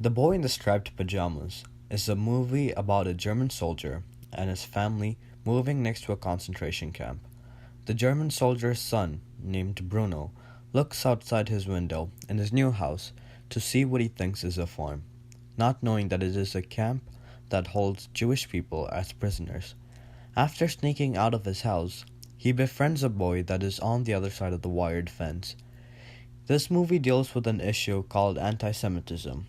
The Boy in the Striped Pajamas is a movie about a German soldier and his family moving next to a concentration camp. The German soldier's son, named Bruno, looks outside his window in his new house to see what he thinks is a farm, not knowing that it is a camp that holds Jewish people as prisoners. After sneaking out of his house, he befriends a boy that is on the other side of the wired fence. This movie deals with an issue called anti-Semitism.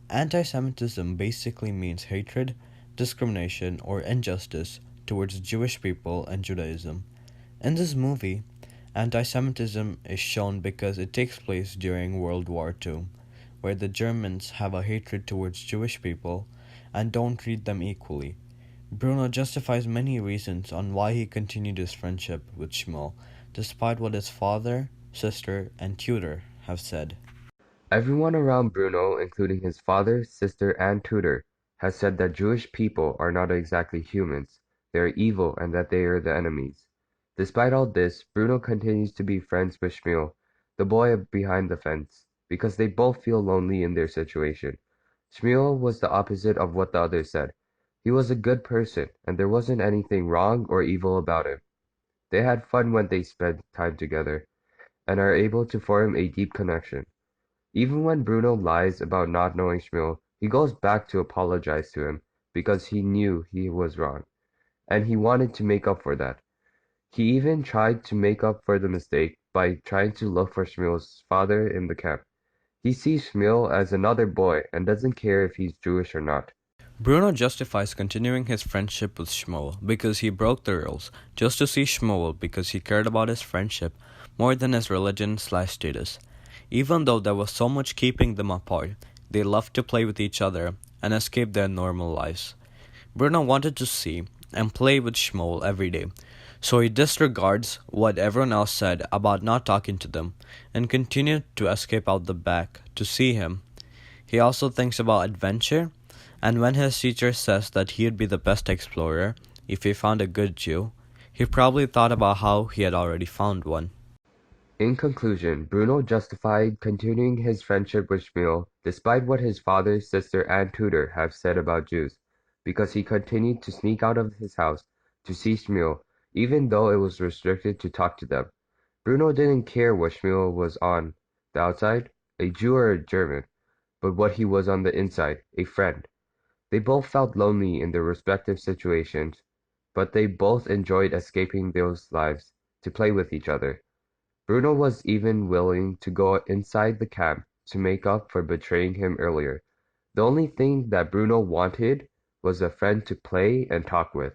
Anti-Semitism basically means hatred, discrimination, or injustice towards Jewish people and Judaism. In this movie, anti-Semitism is shown because it takes place during World War II, where the Germans have a hatred towards Jewish people and don't treat them equally. Bruno justifies many reasons on why he continued his friendship with Shmuel, despite what his father, sister, and tutor have said. Everyone around Bruno, including his father, sister, and tutor, has said that Jewish people are not exactly humans, they are evil and that they are the enemies. Despite all this, Bruno continues to be friends with Shmuel, the boy behind the fence, because they both feel lonely in their situation. Shmuel was the opposite of what the others said. He was a good person, and there wasn't anything wrong or evil about him. They had fun when they spent time together, and are able to form a deep connection. Even when Bruno lies about not knowing Shmuel, he goes back to apologize to him because he knew he was wrong, and he wanted to make up for that. He even tried to make up for the mistake by trying to look for Shmuel's father in the camp. He sees Shmuel as another boy and doesn't care if he's Jewish or not. Bruno justifies continuing his friendship with Shmuel because he broke the rules, just to see Shmuel because he cared about his friendship more than his religion/status. Even though there was so much keeping them apart, they loved to play with each other and escape their normal lives. Bruno wanted to see and play with Shmuel every day, so he disregards what everyone else said about not talking to them and continued to escape out the back to see him. He also thinks about adventure, and when his teacher says that he'd be the best explorer if he found a good Jew, he probably thought about how he had already found one. In conclusion, Bruno justified continuing his friendship with Shmuel despite what his father, sister, and tutor have said about Jews, because he continued to sneak out of his house to see Shmuel, even though it was restricted to talk to them. Bruno didn't care what Shmuel was on the outside, a Jew or a German, but what he was on the inside, a friend. They both felt lonely in their respective situations, but they both enjoyed escaping those lives to play with each other. Bruno was even willing to go inside the camp to make up for betraying him earlier. The only thing that Bruno wanted was a friend to play and talk with.